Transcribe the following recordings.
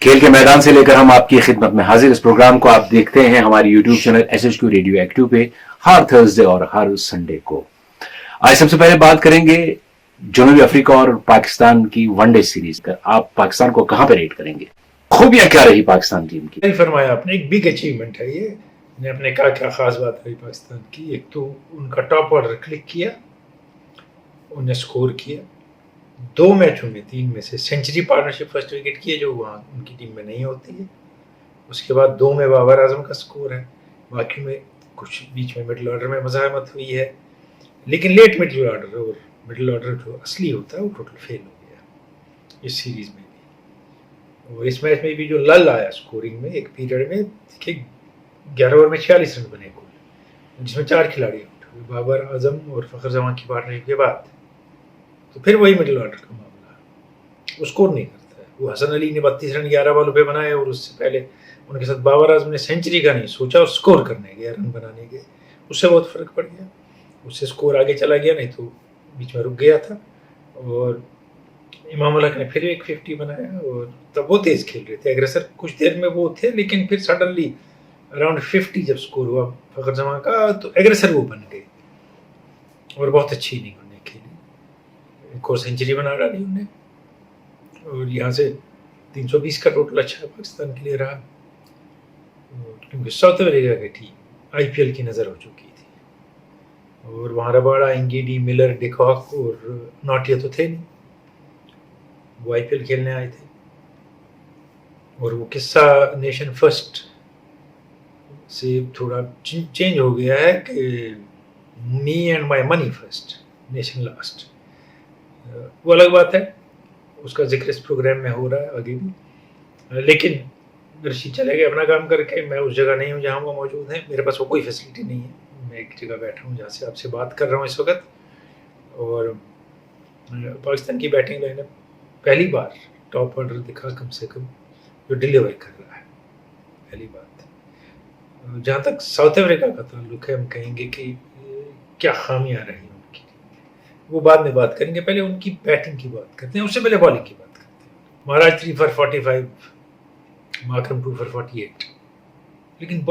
खेल के मैदान से लेकर हम आपकी खिदमत में हाजिर। इस प्रोग्राम को आप देखते हैं हमारी YouTube channel SHQ radio active पे हर थर्सडे और हर संडे को। आज सबसे पहले बात करेंगे जनूबी अफ्रीका और पाकिस्तान की वनडे सीरीज का। आप पाकिस्तान को कहां पे रेट करेंगे? खूबियां क्या रही पाकिस्तान टीम की? सही फरमाया आपने, एक बिग अचीवमेंट है ये। आपने कहा क्या खास बात रही पाकिस्तान की। एक तो उनका टॉप ऑर्डर क्लिक किया, उन्हें स्कोर किया 2 मैचों में 3 में से सेंचुरी पार्टनरशिप फर्स्ट विकेट की है जो वहाँ उनकी टीम में नहीं होती है। उसके बाद 2 में बाबर आजम का स्कोर है, बाकी में कुछ बीच में मिडिल ऑर्डर में मज़ाहमत हुई है, लेकिन लेट मिडिल ऑर्डर और मिडिल ऑर्डर जो असली होता है वो टोटल फेल हो गया इस सीरीज़ में भी। और इस मैच में भी जो लल आया स्कोरिंग में, एक पीरियड में देखिए 11 ओवर में 46 रन बने कुल, जिसमें 4 खिलाड़ी आउट हुए, बाबर आजम और फ़खर जमान की पार्टनरशिप के बाद। तो फिर वही मिडिल ऑर्डर का मामला, वो स्कोर नहीं करता है। वो हसन अली ने 32 रन 11 बॉलों पे बनाए और उससे पहले उनके साथ बाबर आजम ने सेंचुरी का नहीं सोचा और स्कोर करने गया, रन बनाने गए, उससे बहुत फ़र्क पड़ गया। उससे स्कोर आगे चला गया, नहीं तो बीच में रुक गया था। और इमाम उल हक ने फिर एक 50 बनाया और तब वो तेज़ खेल रहे थे, एग्रेसर कुछ देर में वो थे, लेकिन फिर सडनली अराउंड 50 जब स्कोर हुआ फ़खर जमान का तो एग्रेसर वो बन गए और बहुत अच्छी इनिंग उन्होंने खेली। एक और सेंचुरी बना डाली उन्हें और यहाँ से 320 का टोटल अच्छा पाकिस्तान के लिए रहा। क्योंकि साउथ अफ्रीका की टीम IPL की नज़र हो चुकी थी और वहाँ रबाड़ा, इंगीडी, मिलर, डिकॉक और नॉटिया तो थे नहीं, वो IPL खेलने आए थे। और वो किस्सा नेशन फर्स्ट से थोड़ा चेंज हो गया है कि me and my money first, nation last. वो अलग बात है, उसका जिक्र इस प्रोग्राम में हो रहा है आगे भी। लेकिन रशीद चले गए अपना काम करके, मैं उस जगह नहीं हूँ जहाँ वो मौजूद हैं, मेरे पास वो कोई फैसिलिटी नहीं है। मैं एक जगह बैठा हूँ जहाँ से आपसे बात कर रहा हूँ इस वक्त। और पाकिस्तान की बैटिंग लाइनअप पहली बार टॉप ऑर्डर दिखा कम से कम जो डिलीवर कर रहा है, पहली बात। जहाँ तक साउथ अफ्रीका का ताल्लुक है, हम कहेंगे कि क्या खामियां रही उनकी, वो बाद में बात करेंगे। पहले उनकी बैटिंग की बात करते हैं, उससे पहले बॉलिंग की बात करते हैं। महाराज 3 for 45, माकरम 2 for 48। लेकिन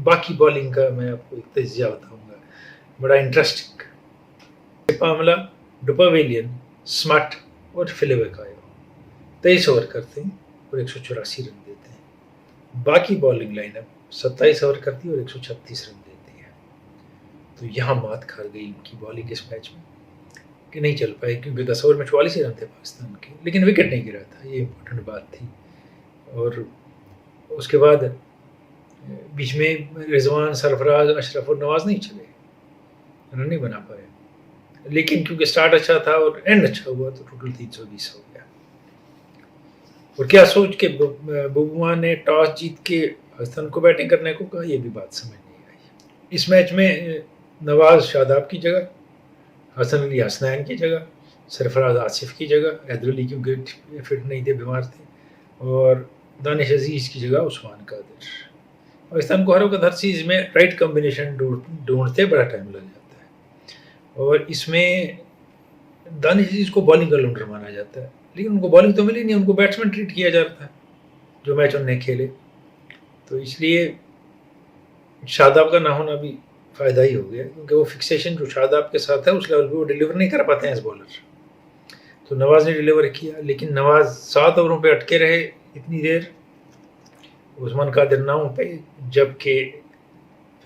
बाकी बॉलिंग का मैं आपको एक तजिया बताऊंगा, बड़ा इंटरेस्टिंग मामला। डुपावेलियन, स्मार्ट और फिलिपेकायो 23 ओवर करते हैं और 184 रन देते हैं। बाकी बॉलिंग लाइनअप 27 ओवर करती है और 136 रन देती है। तो यहाँ मात खा गई उनकी बॉलिंग इस मैच में कि नहीं चल पाए, क्योंकि 10 ओवर में 44 रन थे पाकिस्तान के, लेकिन विकेट नहीं गिरा था, ये इम्पोर्टेंट बात थी। और उसके बाद बीच में रिजवान, सरफराज, अशरफ और नवाज नहीं चले, रन नहीं बना पाए। लेकिन क्योंकि स्टार्ट अच्छा था और एंड अच्छा हुआ तो टोटल 320 हो गया। और क्या सोच के बुबुआ ने टॉस जीत के पाकिस्तान को बैटिंग करने को कहा, यह भी बात समझ नहीं आई। इस मैच में नवाज शादाब की जगह, हसन अली हसनैन की जगह, सरफराज आसिफ की जगह, हैदर अली क्योंकि फिट नहीं थे, बीमार थे, और दानिश अजीज़ की जगह उस्मान कादिर। पाकिस्तान को हर वक्त हर चीज़ में राइट कॉम्बिनेशन ढूंढते बड़ा टाइम लग जाता है। और इसमें दानिश अजीज़ को बॉलिंग का लूंडर माना जाता है, लेकिन उनको बॉलिंग तो मिली नहीं, उनको बैट्समैन ट्रीट किया जाता है जो मैच उन्होंने खेले। तो इसलिए शादाब का ना होना भी फ़ायदा ही हो गया, क्योंकि वो फिक्सेशन जो शादाब के साथ है उस लेवल पे वो डिलीवर नहीं कर पाते हैं एज बॉलर। तो नवाज ने डिलीवर किया, लेकिन नवाज 7 ओवरों पे अटके रहे इतनी देर, उस्मान कादिर 9 पे, जबकि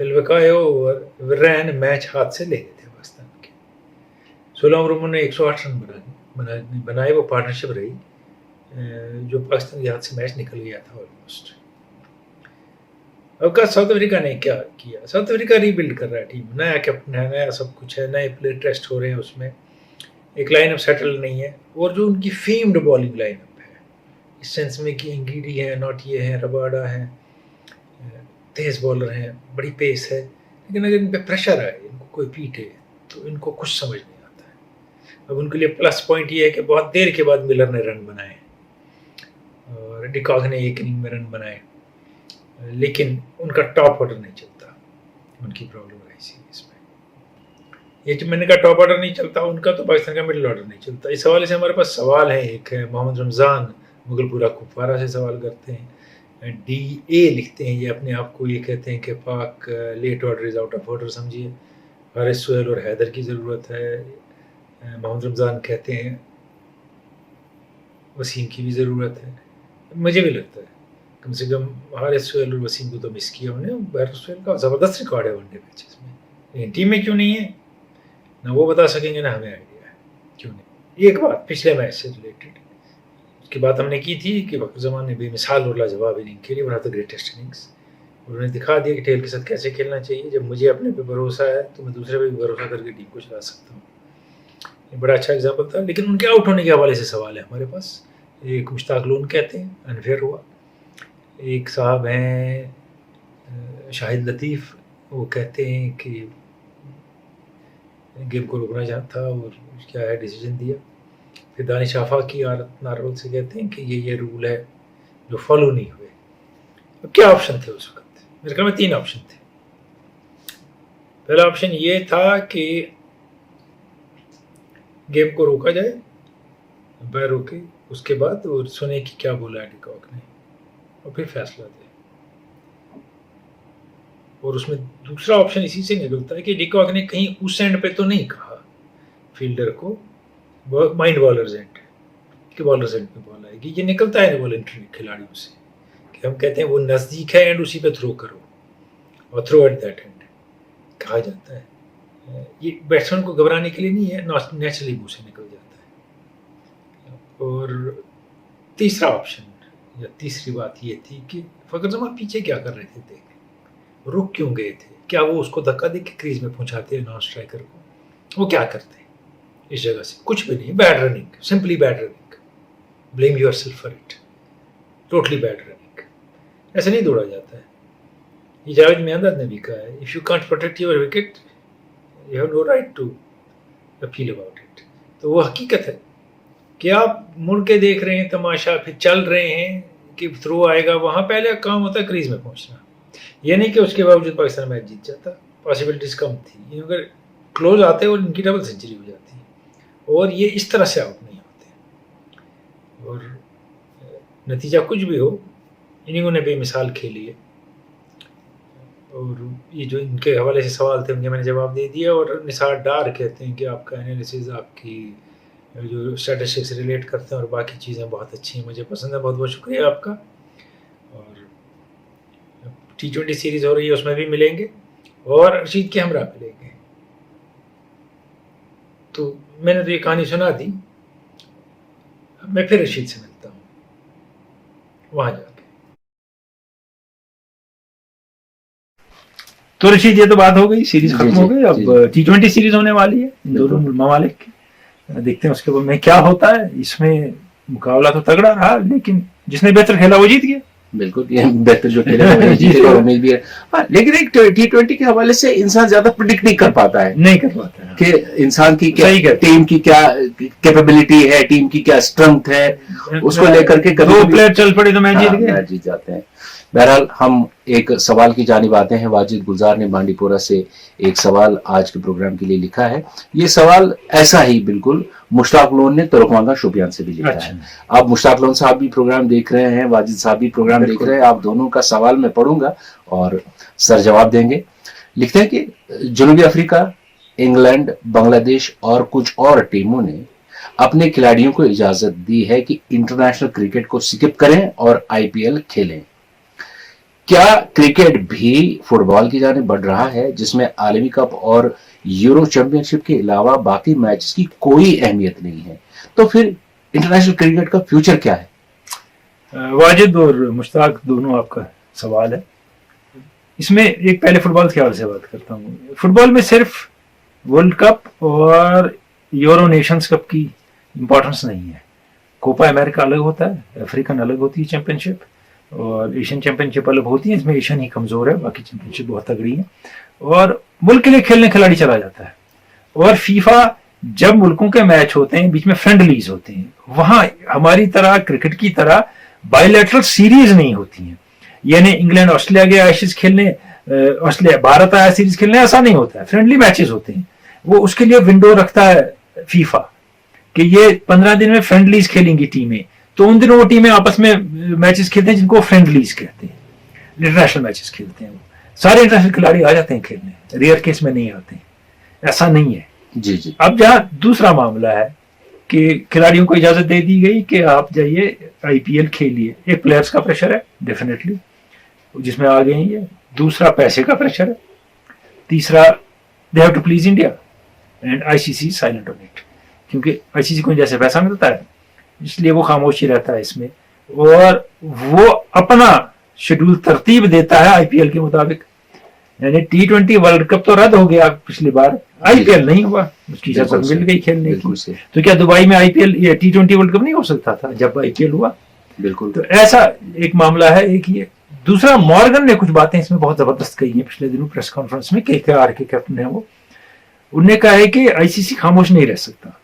फिलिपेकायो और विर्रैन मैच हाथ से ले गए थे पाकिस्तान के। 16 ओवरों में 108 रन बनाए। वो पार्टनरशिप रही जो पाकिस्तान के हाथ से मैच निकल गया था ऑलमोस्ट। अब का साउथ अफ्रीका ने क्या किया? साउथ अफ्रीका रीबिल्ड कर रहा है टीम, नया कैप्टन है, नया सब कुछ है, नए प्लेयर टेस्ट हो रहे हैं, उसमें एक लाइनअप सेटल नहीं है। और जो उनकी फेम्ड बॉलिंग लाइनअप है इस सेंस में कि इंगीडी है, नॉटिया है, रबाड़ा है, तेज़ बॉलर हैं, बड़ी पेस है, लेकिन अगर इन पर प्रेशर आए, इनको कोई पीटे, तो इनको कुछ समझ नहीं आता है। अब उनके लिए प्लस पॉइंट ये है कि बहुत देर के बाद मिलर ने रन बनाए और डिकॉक ने एक इनिंग में रन बनाए, लेकिन उनका टॉप ऑर्डर नहीं चलता। उनकी प्रॉब्लम रही सीरीज में ये, जब मैंने कहा टॉप ऑर्डर नहीं चलता उनका, तो पाकिस्तान का मिडिल ऑर्डर नहीं चलता। इस हवाले से हमारे पास सवाल है, एक है मोहम्मद रमज़ान मुगलपुरा कुपवारा से सवाल करते हैं। DA लिखते हैं, ये अपने आप को ये कहते हैं कि Pak late order is out of order समझिए। हारिस सुहेल और हैदर की ज़रूरत है। मोहम्मद रमज़ान कहते हैं वसीम की भी ज़रूरत है। मुझे भी लगता है कम से कम हारिस सुहेल और वसीम को तो मिस किया हमने। हारिस सुहेल का ज़बरदस्त रिकॉर्ड है वनडे मैचेस में, लेकिन टीम में क्यों नहीं है ना वो बता सकेंगे ना हमें आइडिया है क्यों नहीं। एक बात पिछले मैच से रिलेटेड, उसकी बात हमने की थी कि वक्त ज़मान ने बेमिसाल और लाजवाब इनिंग खेली, one of the greatest innings. उन्होंने दिखा दिया कि टेल के साथ कैसे खेलना चाहिए। जब मुझे अपने पे भरोसा है तो मैं दूसरे पे भी भरोसा करके टीम को चला सकता हूँ। ये बड़ा अच्छा एग्जाम्पल था। लेकिन उनके आउट होने के हवाले से सवाल है हमारे पास। एक मुश्ताक लोन कहते हैं अनफेयर हुआ। एक साहब हैं शाहिद लतीफ़, वो कहते हैं कि गेम को रोकना चाहता और क्या है डिसीजन दिया। फिर दानिश आफाकी नारवल से कहते हैं कि ये रूल है जो फॉलो नहीं हुए। अब क्या ऑप्शन थे उस वक्त? मेरे ख्याल में 3 ऑप्शन थे। पहला ऑप्शन ये था कि गेम को रोका जाए, अंपायर रोके, उसके बाद और सुने कि क्या बोला है डिकॉक ने और फिर फैसला दे। और उसमें दूसरा ऑप्शन इसी से निकलता है कि डिकॉक ने कहीं उस एंड पे तो नहीं कहा फील्डर को, माइंड बॉलर्स एंड कि बॉलर्स एंड पे बॉल आएगी। ये निकलता है वॉलंटरी खिलाड़ियों से कि हम कहते हैं वो नज़दीक है एंड उसी पे थ्रो करो और थ्रो एट दैट एंड कहा जाता है। ये बैट्समैन को घबराने के लिए नहीं है, नेचुरली मुँह से निकल जाता है। और तीसरा ऑप्शन या तीसरी बात ये थी कि फ़खर जमान पीछे क्या कर रहे थे, देख रुक क्यों गए थे? क्या वो उसको धक्का दे के क्रीज में पहुंचाते हैं नॉन स्ट्राइकर को? वो क्या करते हैं इस जगह से? कुछ भी नहीं, bad running, simply bad running. Blame yourself for it, totally bad running. ऐसे नहीं दौड़ा जाता है। ये जावेद मियांदाद ने भी कहा है, if you can't protect your wicket you have no right to appeal about it. तो वो हकीकत है कि आप मुड़ के देख रहे हैं तमाशा, फिर चल रहे हैं कि थ्रो आएगा, वहाँ पहले काम होता है क्रीज में पहुँचना। ये नहीं कि उसके बावजूद पाकिस्तान मैच जीत जाता, पॉसिबिलिटीज़ कम थी। अगर क्लोज आते और इनकी डबल सेंचुरी हो जाती और ये इस तरह से आउट नहीं होते। और नतीजा कुछ भी हो, इन्हीं ने बेमिसाल खेली है। और ये जो इनके हवाले से सवाल थे उनके मैंने जवाब दे दिया। और निसार डार कहते हैं कि आपका एनालिसिस, आपकी जो स्टैटिस्टिक्स रिलेट करते हैं और बाकी चीज़ें बहुत अच्छी हैं, मुझे पसंद है। बहुत बहुत शुक्रिया आपका। और T20 सीरीज़ हो रही है, उसमें भी मिलेंगे और रशीद के हमरा मिलेंगे। तो मैंने तो ये कहानी सुना दी, मैं फिर रशीद से मिलता हूँ वहाँ जाके। तो रशीद, ये तो बात हो गई, सीरीज खत्म हो गई। अब T20 सीरीज होने वाली है इन दोनों ममालिक की। देखते हैं उसके बाद में क्या होता है। इसमें मुकाबला तो तगड़ा रहा, लेकिन जिसने बेहतर खेला वो जीत गया। बिल्कुल, ये बेहतर जो खेलेगा वो जीतेगा, उम्मीद भी है। हाँ, लेकिन एक T20 के हवाले से इंसान ज्यादा प्रिडिक्ट नहीं कर पाता है, कि इंसान की क्या, टीम की क्या कैपेबिलिटी है, टीम की क्या स्ट्रेंथ है, उसको लेकर के दो प्लेयर चल पड़े तो मैच जीत जाते हैं। बहरहाल हम एक सवाल की जानिब आते हैं। वाजिद गुलजार ने बांडीपोरा से एक सवाल आज के प्रोग्राम के लिए लिखा है। ये सवाल ऐसा ही बिल्कुल मुश्ताक लोन ने तुर्कमांगा शोपियान से भी लिखा है। आप मुश्ताक लोन साहब भी प्रोग्राम देख रहे हैं, वाजिद साहब भी प्रोग्राम देख रहे हैं। आप दोनों का सवाल मैं पढ़ूंगा और सर जवाब देंगे। लिखते हैं कि जनूबी अफ्रीका, इंग्लैंड, बांग्लादेश और कुछ और टीमों ने अपने खिलाड़ियों को इजाजत दी है कि इंटरनेशनल क्रिकेट को स्किप करें और IPL खेलें। क्या क्रिकेट भी फुटबॉल की जाने बढ़ रहा है, जिसमें आलमी कप और यूरो चैंपियनशिप के अलावा बाकी मैचेस की कोई अहमियत नहीं है? तो फिर इंटरनेशनल क्रिकेट का फ्यूचर क्या है? वाजिद और मुश्ताक, दोनों आपका सवाल है। इसमें एक पहले फुटबॉल के हवाले से बात करता हूँ। फुटबॉल में सिर्फ वर्ल्ड कप और यूरो नेशंस कप की इंपॉर्टेंस नहीं है। कोपा अमेरिका अलग होता है, अफ्रीकन अलग होती है चैंपियनशिप, और एशियन चैंपियनशिप अलग होती है। इसमें एशियन ही कमजोर है, बाकी चैंपियनशिप बहुत तगड़ी है। और मुल्क के लिए खेलने खिलाड़ी चला जाता है। और फीफा जब मुल्कों के मैच होते हैं, बीच में फ्रेंडलीज होते हैं, वहां हमारी तरह क्रिकेट की तरह बायलैटरल सीरीज नहीं होती हैं। यानी इंग्लैंड ऑस्ट्रेलिया गया एशेज खेलने, ऑस्ट्रेलिया भारत आया सीरीज खेलने, ऐसा नहीं होता है। फ्रेंडली मैचेस होते हैं। वो उसके लिए विंडो रखता है फीफा कि ये 15 दिन में फ्रेंडलीज खेलेंगी टीमें, तो उन दिनों वो टीमें आपस में मैचेस खेलते हैं जिनको फ्रेंडलीज कहते हैं, इंटरनेशनल मैचेस खेलते हैं। वो सारे इंटरनेशनल खिलाड़ी आ जाते हैं खेलने, रेयर केस में नहीं आते हैं, ऐसा नहीं है। जी जी। अब जहाँ दूसरा मामला है कि खिलाड़ियों को इजाजत दे दी गई कि आप जाइए आईपीएल खेलिए, एक प्लेयर्स का प्रेशर है डेफिनेटली जिसमें आ गए ये, दूसरा पैसे का प्रेशर है, तीसरा they have to please India and ICC silent on it, क्योंकि आईसीसी को जैसे पैसा मिलता है इसलिए वो खामोशी रहता है इसमें, और वो अपना शेड्यूल तरतीब देता है आईपीएल के मुताबिक। यानी T20 वर्ल्ड कप तो रद्द हो गया पिछली बार, आईपीएल नहीं हुआ, उसकी इजाजत मिल गई खेलने की। तो क्या दुबई में आईपीएल या T20 वर्ल्ड कप नहीं हो सकता था जब आईपीएल हुआ? बिल्कुल। तो ऐसा एक मामला है एक ये। दूसरा, मॉर्गन ने कुछ बातें इसमें बहुत जबरदस्त कही है पिछले दिनों प्रेस कॉन्फ्रेंस में, KKR के कैप्टन है वो, उनने कहा है कि आईसीसी खामोश नहीं रह सकता,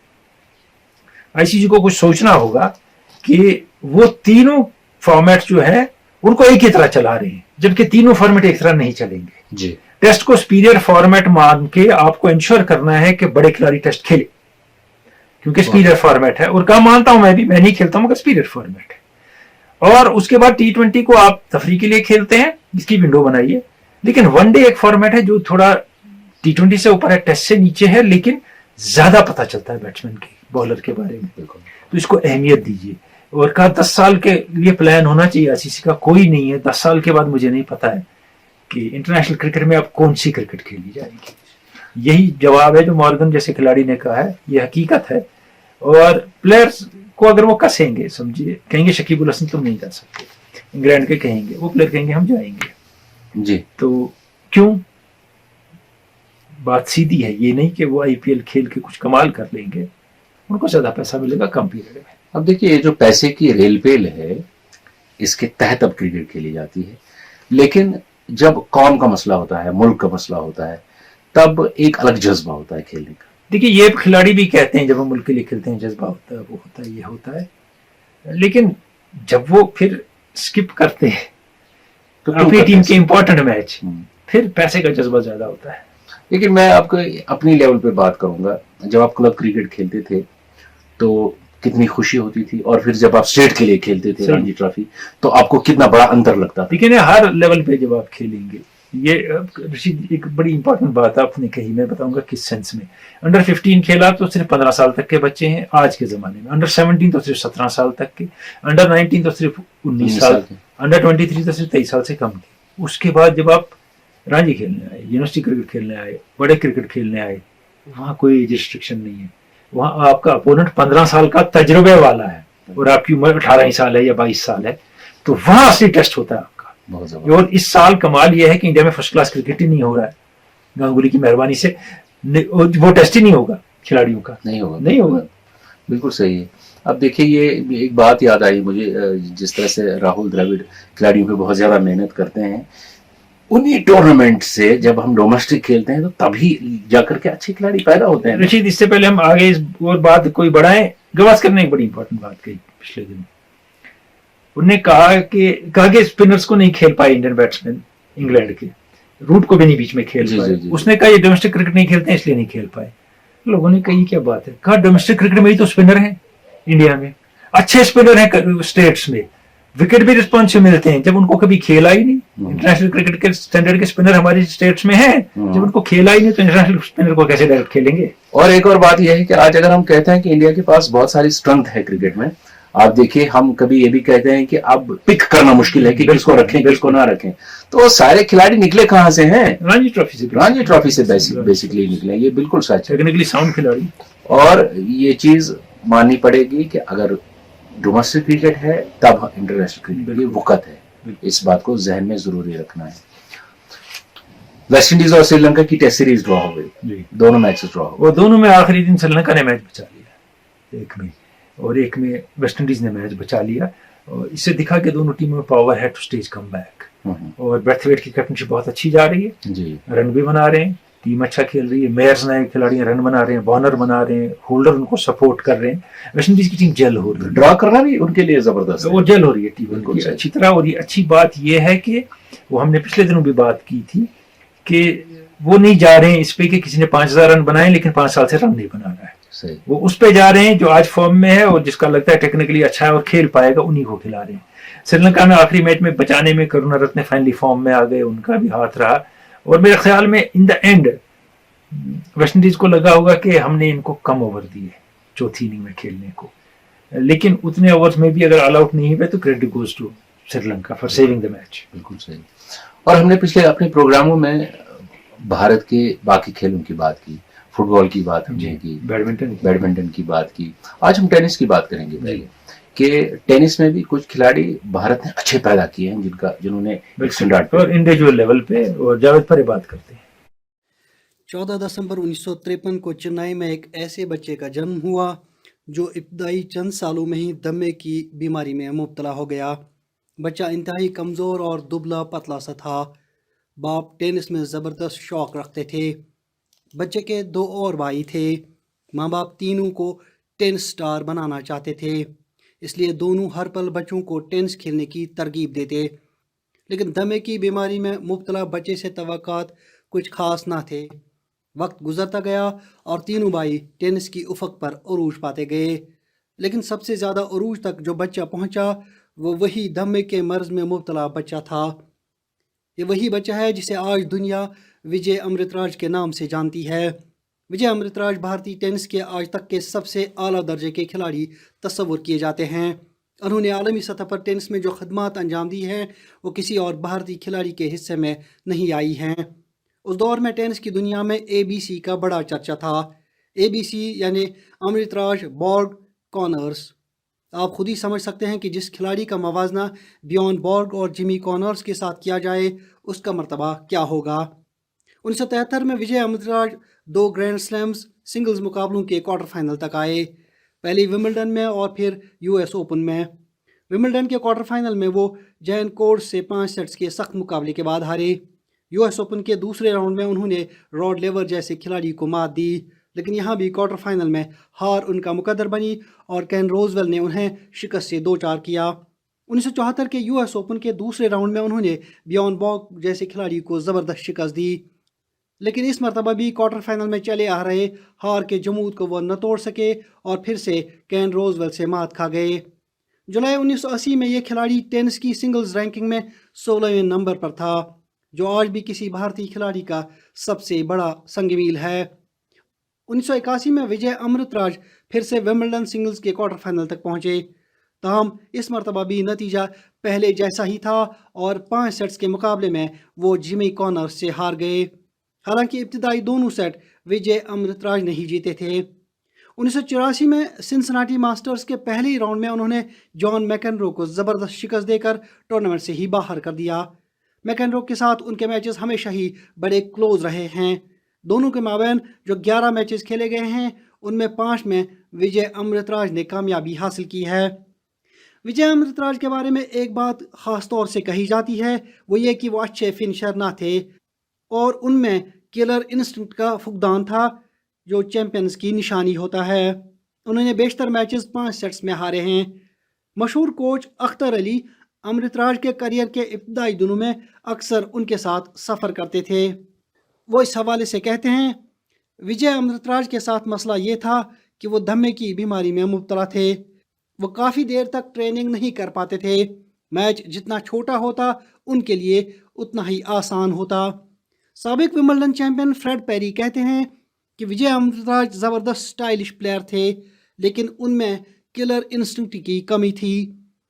आईसीसी को कुछ सोचना होगा कि वो तीनों फॉर्मेट जो है उनको एक ही तरह चला रहे हैं, जबकि तीनों फॉर्मेट एक तरह नहीं चलेंगे। जी। टेस्ट को सुपीरियर फॉर्मेट मान के आपको इंश्योर करना है कि बड़े खिलाड़ी टेस्ट खेले, क्योंकि सुपीरियर फॉर्मेट है, और कहा मानता हूं मैं नहीं खेलता हूं मगर सुपीरियर फॉर्मेट है। और उसके बाद T20 को आप तफरी के लिए खेलते हैं, इसकी विंडो बनाइए, लेकिन वनडे एक फॉर्मेट है जो थोड़ा T20 से ऊपर है, टेस्ट से नीचे है, लेकिन ज्यादा पता चलता है बैट्समैन के बॉलर के बारे में, तो इसको अहमियत दीजिए। और कहा 10 साल के लिए प्लान होना चाहिए आईसीसी का, कोई नहीं है 10 साल के बाद मुझे नहीं पता है कि इंटरनेशनल क्रिकेट में अब कौन सी क्रिकेट खेली जाएगी। यही जवाब है जो मॉर्गन जैसे खिलाड़ी ने कहा है, ये हकीकत है। और प्लेयर्स को अगर वो कसेंगे, समझिए कहेंगे शकीब उल हसन तुम नहीं जा सकते, इंग्लैंड के कहेंगे, वो प्लेयर कहेंगे हम जाएंगे जी, तो क्यों? बात सीधी है, ये नहीं कि वो आईपीएल खेल के कुछ कमाल कर लेंगे, उनको ज्यादा पैसा मिलेगा कम पीरियड में। अब देखिए ये जो पैसे की रेलपेल है इसके तहत अब क्रिकेट खेली जाती है, लेकिन जब कौम का मसला होता है, मुल्क का मसला होता है, तब एक अलग जज्बा होता है खेलने का। देखिए ये खिलाड़ी भी कहते हैं जब हम मुल्क के लिए खेलते हैं जज्बा होता है, वो होता है, ये होता है, लेकिन जब वो फिर स्किप करते हैं तो अपनी टीम के इंपॉर्टेंट मैच, फिर पैसे का जज्बा ज्यादा होता है। लेकिन मैं आपको अपनी लेवल पे बात करूंगा, जब आप क्लब क्रिकेट खेलते थे तो कितनी खुशी होती थी, और फिर जब आप स्टेट के लिए खेलते थे रणजी ट्रॉफी, तो आपको कितना बड़ा अंतर लगता था। लेकिन हर लेवल पे जब आप खेलेंगे, ये रशीद एक बड़ी इंपॉर्टेंट बात आपने कही, मैं बताऊंगा किस सेंस में। अंडर 15 खेला तो सिर्फ 15 साल तक के बच्चे हैं आज के जमाने में, अंडर 17 तो सिर्फ 17 साल तक के, अंडर 19 तो सिर्फ 19 साल, अंडर 23 तो सिर्फ 23 साल से कम के। उसके बाद जब आप रणजी खेलने आए, यूनिवर्सिटी क्रिकेट खेलने आए, बड़े क्रिकेट खेलने आए, वहां कोई एज रिस्ट्रिक्शन नहीं है, वहां आपका अपोनेंट 15 साल का तजुर्बे वाला है और आपकी उम्र 18 साल है या 22 साल है, तो वहां असली टेस्ट होता है आपका। और इस साल कमाल यह है कि इंडिया में फर्स्ट क्लास क्रिकेट ही नहीं हो रहा है, गांगुली की मेहरबानी से वो टेस्ट ही नहीं होगा खिलाड़ियों का, नहीं होगा। बिल्कुल सही है। अब देखिए ये एक बात याद आई मुझे, जिस तरह से राहुल द्रविड़ खिलाड़ियों पे बहुत ज्यादा मेहनत करते हैं, उन्हीं टूर्नामेंट से जब हम डोमेस्टिक खेलते हैं तो तभी जाकर के अच्छे खिलाड़ी पैदा होते हैं। रशीद इससे पहले हम आगे इस और बात कोई बढ़ाएं, गवास्कर ने एक बड़ी इंपॉर्टेंट बात कही पिछले दिन, उन्होंने कहा कि स्पिनर्स को नहीं खेल पाए इंडियन बैट्समैन, इंग्लैंड के रूट को भी नहीं बीच में खेल पाए। उसने कहा ये डोमेस्टिक क्रिकेट नहीं खेलते हैं इसलिए नहीं खेल पाए। लोगों ने कही क्या बात है, कहा डोमेस्टिक क्रिकेट में ही तो स्पिनर हैं इंडिया में, अच्छे स्पिनर हैं स्टेट्स में, विकेट भी रिस्पॉन्सिव मिलते हैं, जब उनको कभी खेला ही नहीं। इंटरनेशनल क्रिकेट के स्टैंडर्ड के स्पिनर हमारे स्टेट्स में हैं, जब उनको खेला ही नहीं तो इंटरनेशनल स्पिनर को कैसे डायरेक्ट खेलेंगे। और एक और बात यह है कि आज अगर हम कहते हैं कि इंडिया के पास बहुत सारी स्ट्रेंथ है क्रिकेट में, आप देखिए हम कभी ये भी कहते हैं कि अब पिक करना मुश्किल है कि किसको रखें किसको ना रखें, तो सारे खिलाड़ी निकले कहाँ से हैं? रणजी ट्रॉफी से बेसिकली निकले, ये बिल्कुल सच है, टेक्निकली साउंड खिलाड़ी। और ये चीज माननी पड़ेगी कि अगर डोमेस्टिक क्रिकेट है तब इंटरनेशनल क्रिकेट, ये वक़्त है, इस बात को जहन में जरूरी रखना है। वेस्ट इंडीज और श्रीलंका की टेस्ट सीरीज ड्रॉ हो गई, दोनों मैचेस ड्रॉ हो गए, और दोनों में आखिरी दिन श्रीलंका ने मैच बचा लिया, एक में, और एक में वेस्ट इंडीज ने मैच बचा लिया। और इससे दिखा कि दोनों टीमों में पावर है टू स्टेज कम बैक। और ब्रैथवेट की कैप्टनशिप बहुत अच्छी जा रही है जी, रन भी बना रहे हैं, टीम अच्छा खेल रही है, मेयर्स नए खिलाड़ी रन बना रहे हैं, बॉनर बना रहे हैं, होल्डर उनको सपोर्ट कर रहे हैं। वेस्ट इंडीज की टीम जल हो रही है, ड्रॉ करना भी उनके लिए जबरदस्त है, वो जल हो रही है टीम अच्छी तरह। और ये अच्छी बात ये है कि वो हमने पिछले दिनों भी बात की थी कि वो नहीं जा रहे हैं इस पे कि किसी ने 5000 रन बनाए लेकिन 5 साल से रन नहीं बना रहा है, सही। वो उस पे जा रहे हैं जो आज फॉर्म में है और जिसका लगता है टेक्निकली अच्छा है और खेल पाएगा, उन्हीं को खिला रहे हैं। श्रीलंका में आखिरी मैच में बचाने में करुणारत्ने फाइनली फॉर्म में आ गए, उनका भी हाथ रहा। और मेरे ख्याल में in the end West Indies को लगा होगा कि हमने इनको कम ओवर दिए चौथी इनिंग में खेलने को, लेकिन उतने ओवर्स में भी अगर ऑल आउट नहीं हुए तो credit goes to Sri Lanka for saving the match. बिल्कुल सही। और हमने पिछले अपने प्रोग्रामों में भारत के बाकी खेलों की बात की, फुटबॉल की बात हमने की, बैडमिंटन की बात की। आज हम टेनिस की बात करेंगे पहले कि टेनिस में भी कुछ खिलाड़ी भारत ने अच्छे पैदा किए हैं जिन्होंने स्टैंडर्ड और इंडिविजुअल लेवल पे। और जावेद पर बात करते हैं। 14 दिसंबर 1953 को चेन्नई में एक ऐसे बच्चे का जन्म हुआ जो इब्तदाई चंद सालों में ही दमे की बीमारी में मुब्तला हो गया। बच्चा इंतहाई कमज़ोर और दुबला पतला सा था। बाप टेनिस में ज़बरदस्त शौक़ रखते थे। बच्चे के 2 और भाई थे। माँ बाप तीनों को टेनिस स्टार बनाना चाहते थे, इसलिए दोनों हर पल बच्चों को टेनिस खेलने की तरगीब देते। लेकिन दमे की बीमारी में मुब्तला बच्चे से तवक्कात कुछ खास ना थे। वक्त गुजरता गया और तीनों भाई टेनिस की उफ़क़ पर उरूज पाते गए। लेकिन सबसे ज़्यादा उरूज तक जो बच्चा पहुंचा वो वही दमे के मर्ज़ में मुब्तला बच्चा था। ये वही बच्चा है जिसे आज दुनिया विजय अमृतराज के नाम से जानती है। विजय अमृतराज भारतीय टेनिस के आज तक के सबसे आला दर्जे के खिलाड़ी तस्वुर किए जाते हैं। उन्होंने आलमी सतह पर टेनिस में जो खदमात अंजाम दी हैं वो किसी और भारतीय खिलाड़ी के हिस्से में नहीं आई हैं। उस दौर में टेनिस की दुनिया में ABC का बड़ा चर्चा था। ABC यानी अमृतराज बॉर्ग कॉनर्स। आप खुद ही समझ सकते हैं कि जिस खिलाड़ी का मवाजना बियॉन बॉर्ग और जिमी कॉनर्स के साथ किया जाए उसका मर्तबा क्या होगा। 1973 में Vijay Amritraj 2 grand slams singles मुकाबलों के क्वार्टर फाइनल तक आए, पहले विंबलडन में और फिर US ओपन में। विंबलडन के क्वार्टर फाइनल में वो जैन कोर्ट से 5 सेट्स के सख्त मुकाबले के बाद हारे। US ओपन के दूसरे राउंड में उन्होंने रॉड लेवर जैसे खिलाड़ी को मात दी, लेकिन यहाँ भी क्वार्टर फाइनल में हार उनका मुकद्दर बनी और केन रोजवेल ने उन्हें शिकस्त से 2-4 किया। 1974 के US ओपन के दूसरे राउंड में उन्होंने बियॉन बॉर्ग जैसे खिलाड़ी को ज़बरदस्त शिकस्त दी, लेकिन इस मरतबा भी क्वार्टर फाइनल में चले आ रहे हार के जमूद को वह न तोड़ सके और फिर से केन रोजवेल से मात खा गए। जुलाई 1980 में ये खिलाड़ी टेनिस की सिंगल्स रैंकिंग में 16वें नंबर पर था, जो आज भी किसी भारतीय खिलाड़ी का सबसे बड़ा संगमील है। 1981 में विजय अमृतराज फिर से विंबलडन सिंगल्स के क्वार्टर फाइनल तक पहुंचे। ताहम इस मरतबा भी नतीजा पहले जैसा ही था और 5 सेट्स के मुकाबले में वो जिमी कॉनर से हार गए। हालांकि इब्तिदाई दोनों सेट विजय अमृतराज ने ही जीते थे। 1984 में सिंसिनाटी मास्टर्स के पहले ही राउंड में उन्होंने जॉन मैकेनरो को ज़बरदस्त शिकस्त देकर टूर्नामेंट से ही बाहर कर दिया। मैकेनरो के साथ उनके मैचेस हमेशा ही बड़े क्लोज रहे हैं। दोनों के माबैन जो 11 मैचेस खेले गए हैं उनमें 5 में विजय अमृतराज ने कामयाबी हासिल की है। विजय अमृतराज के बारे में एक बात ख़ास तौर से कही जाती है, वो ये कि वो अच्छे फिनिशर ना थे और उनमें किलर इंस्टिंक्ट का फुकदान था जो चैंपियंस की निशानी होता है। उन्होंने बेशतर मैचेस 5 सेट्स में हारे हैं। मशहूर कोच अख्तर अली अमृतराज के करियर के इब्तदाई दिनों में अक्सर उनके साथ सफ़र करते थे। वो इस हवाले से कहते हैं, विजय अमृतराज के साथ मसला ये था कि वो दमे की बीमारी में मुब्तला थे। वो काफ़ी देर तक ट्रेनिंग नहीं कर पाते थे। मैच जितना छोटा होता उनके लिए उतना ही आसान होता। साबिक विंबलडन चैंपियन फ्रेड पेरी कहते हैं कि विजय अमृतराज ज़बरदस्त स्टाइलिश प्लेयर थे, लेकिन उनमें किलर इंस्टिंक्ट की कमी थी।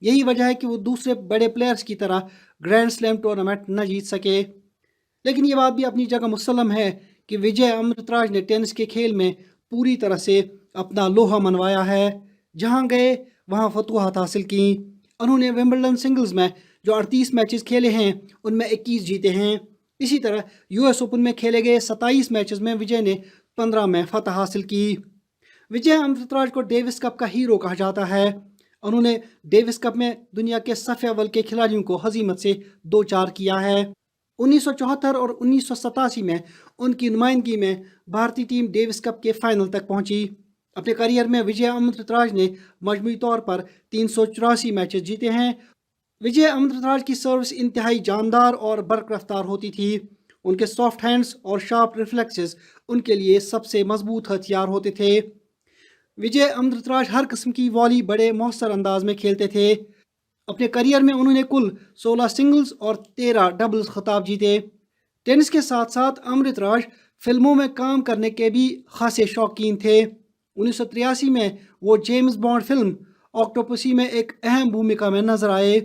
यही वजह है कि वो दूसरे बड़े प्लेयर्स की तरह ग्रैंड स्लैम टूर्नामेंट न जीत सके। लेकिन ये बात भी अपनी जगह मुसल्लम है कि विजय अमृतराज ने टेनिस के खेल में पूरी तरह से अपना लोहा मनवाया है। जहाँ गए वहाँ फतूहात हासिल की। उन्होंने विंबलडन सिंगल्स में जो 38 मैचेस खेले हैं उनमें 21 जीते हैं। इसी तरह US ओपन में खेले गए 27 मैचेस में विजय ने 15 में फतह हासिल की। विजय अमृतराज को डेविस कप का हीरो कहा जाता है। उन्होंने डेविस कप में दुनिया के सफ़े अव्वल के खिलाड़ियों को हजीमत से 2-4 किया है। 1974 और 1987 में उनकी नुमाइंदगी में भारतीय टीम डेविस कप के फाइनल तक पहुंची। अपने करियर में विजय अमृतराज ने मजमूई तौर पर 384 मैचेस जीते हैं। विजय अमृतराज की सर्विस इंतहाई जानदार और बरक रफ्तार होती थी। उनके सॉफ्ट हैंड्स और शार्प रिफ्लेक्सेस उनके लिए सबसे मजबूत हथियार होते थे। विजय अमृतराज हर किस्म की वॉली बड़े मौसर अंदाज में खेलते थे। अपने करियर में उन्होंने कुल 16 सिंगल्स और 13 डबल्स खिताब जीते। टेनिस के साथ साथ अमृतराज फिल्मों में काम करने के भी खासे शौकीन थे। 1983 में वो जेम्स बॉन्ड फिल्म ऑक्टोपसी में एक अहम भूमिका में नजर आए।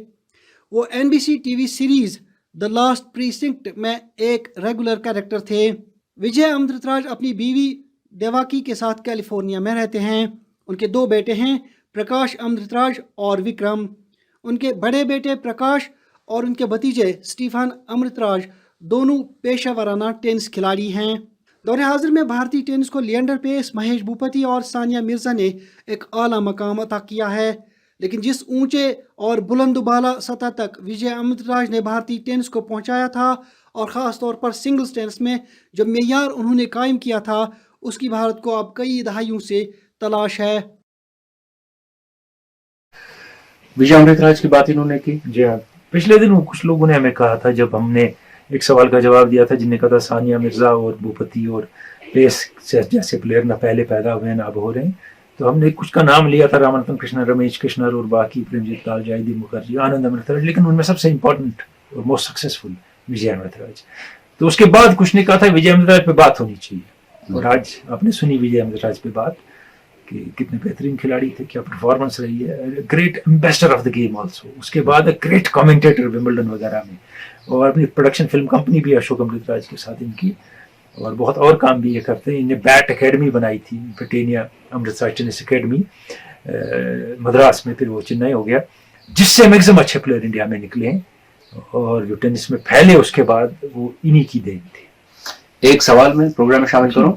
वो NBC TV series the last precinct में एक रेगुलर कैरेक्टर थे। विजय अमृतराज अपनी बीवी देवाकी के साथ कैलिफोर्निया में रहते हैं। उनके 2 बेटे हैं, प्रकाश अमृतराज और विक्रम। उनके बड़े बेटे प्रकाश और उनके भतीजे स्टीफन अमृतराज दोनों पेशेवराना टेनिस खिलाड़ी हैं। दौरे हाजिर में भारतीय टेनिस को लिएंडर पेस, महेश भूपति और सानिया मिर्जा ने एक आला मकाम अता किया है। लेकिन जिस ऊंचे और बुलंदबाला सतह तक विजय अमृतराज ने भारतीय टेनिस को पहुंचाया था और ख़ास तौर पर सिंगल्स टेनिस में जो मेयार उन्होंने कायम किया था, उसकी भारत को अब कई दहाइयों से तलाश है। विजय अमृतराज की बात इन्होंने की। जी हाँ, पिछले दिन कुछ लोगों ने हमें कहा था, जब हमने एक सवाल का जवाब दिया था जिनने कहा था सानिया मिर्जा और भूपति और पेस जैसे प्लेयर ना पहले पैदा हुए ना अब हो रहे हैं, तो हमने कुछ का नाम लिया था, रामनाथन कृष्णन, रमेश कृष्णन और बाकी, प्रेमजीत लाल, जायदीप मुखर्जी, आनंद अमृतराज, लेकिन उनमें सबसे इंपॉर्टेंट और मोस्ट सक्सेसफुल विजय अमृतराज। तो उसके बाद कुछ ने कहा था विजय अमृतराज पे बात होनी चाहिए, और आज आपने सुनी विजय अमृतराज पे बात कि कितने बेहतरीन खिलाड़ी थे, क्या परफॉर्मेंस रही है, great ambassador of the game also, उसके बाद ग्रेट कमेंटेटर विंबलडन वगैरह में, और अपनी प्रोडक्शन फिल्म कंपनी भी अशोक अमृतराज के साथ इनकी, और बहुत और काम भी ये करते हैं। इन्हें बैट एकेडमी बनाई थी, ब्रिटेनिया अमृतसर टेनिस एकेडमी मद्रास में, फिर वो चेन्नई हो गया, जिससे मैक्सिमम अच्छे प्लेयर इंडिया में निकले हैं और जो टेनिस में फैले उसके बाद वो इन्हीं की देन थी। एक सवाल में प्रोग्राम में शामिल करूं,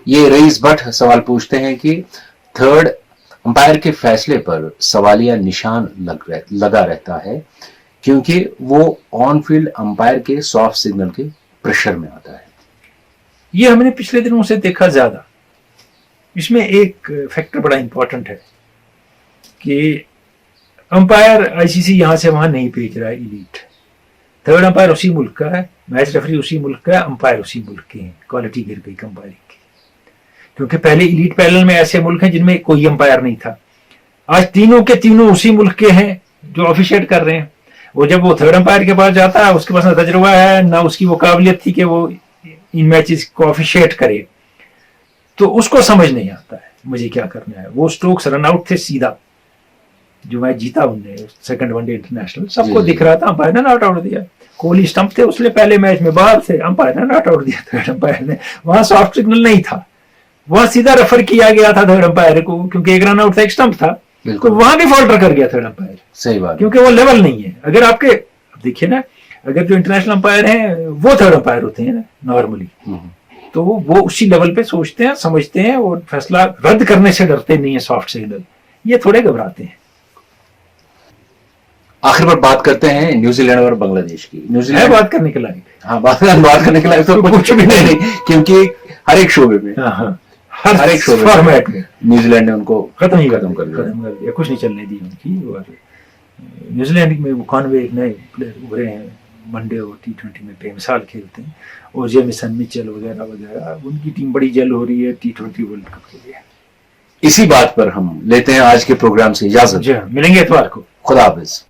ये रईस भट्ट सवाल पूछते हैं कि थर्ड अंपायर के फैसले पर सवालिया निशान लगा रहता है क्योंकि वो ऑन फील्ड अंपायर के सॉफ्ट सिग्नल के प्रेशर में आता है। ये हमने पिछले दिनों से देखा ज्यादा। इसमें एक फैक्टर बड़ा इंपॉर्टेंट है कि अंपायर आईसीसी यहां से वहां नहीं भेज रहा है इलीट। थर्ड अंपायर उसी मुल्क का है, मैच रेफरी उसी मुल्क का है, अंपायर उसी मुल्क के हैं। क्वालिटी गिर गई अंपायरिंग की, क्योंकि पहले इलीट पैनल में ऐसे मुल्क हैं जिनमें कोई अंपायर नहीं था। आज तीनों के तीनों उसी मुल्क के हैं जो ऑफिशिएट कर रहे हैं। वो जब वो थर्ड अंपायर के पास जाता है, उसके पास ना तजुर्बा है ना उसकी वो काबिलियत थी कि वो इन मैचेस को ऑफिशिएट करे, तो उसको समझ नहीं आता है मुझे क्या करना है। वो स्टोक्स रन आउट थे सीधा, जो मैच जीता उनने सेकंड वनडे इंटरनेशनल, सबको दिख रहा था, अंपायर ने नॉट आउट दिया। कोहली स्टंप थे, उसने पहले मैच में बाहर थे, अंपायर ने नॉट आउट दिया। थर्ड अंपायर ने, वहां सॉफ्ट सिग्नल नहीं था, वहां सीधा रेफर किया गया था थर्ड अंपायर को, क्योंकि एक रन आउट था, एक स्टंप था, तो वहां भी फॉल्टर कर गया थर्ड अंपायर। सही बात, क्योंकि वो लेवल नहीं है। अगर आपके देखिए ना, अगर जो इंटरनेशनल अंपायर हैं वो थर्ड अंपायर होते हैं ना नॉर्मली, तो वो उसी लेवल पे सोचते हैं, समझते हैं और फैसला रद्द करने से डरते नहीं है सॉफ्ट सिग्नल। ये थोड़े घबराते हैं। आखिर पर बात करते हैं न्यूजीलैंड और बांग्लादेश की। न्यूजीलैंड बात करने के लायक, हाँ बात करने के लायक तो कुछ भी नहीं, क्योंकि हर एक शोबे में, हर एक शोबे फॉर्मेट में न्यूजीलैंड ने उनको खत्म कर दिया, कुछ नहीं चलने दी उनकी। और न्यूजीलैंड में 91 एक नए प्लेयर उभरे हैं, वनडे और T20 में बेमिसाल खेलते हैं, और जेमिसन मिचेल वगैरह वगैरह, उनकी टीम बड़ी जल हो रही है T20 वर्ल्ड कप के लिए। इसी बात पर हम लेते हैं आज के प्रोग्राम से इजाजत। जी हाँ, मिलेंगे इतवार को। खुदा हाफिज।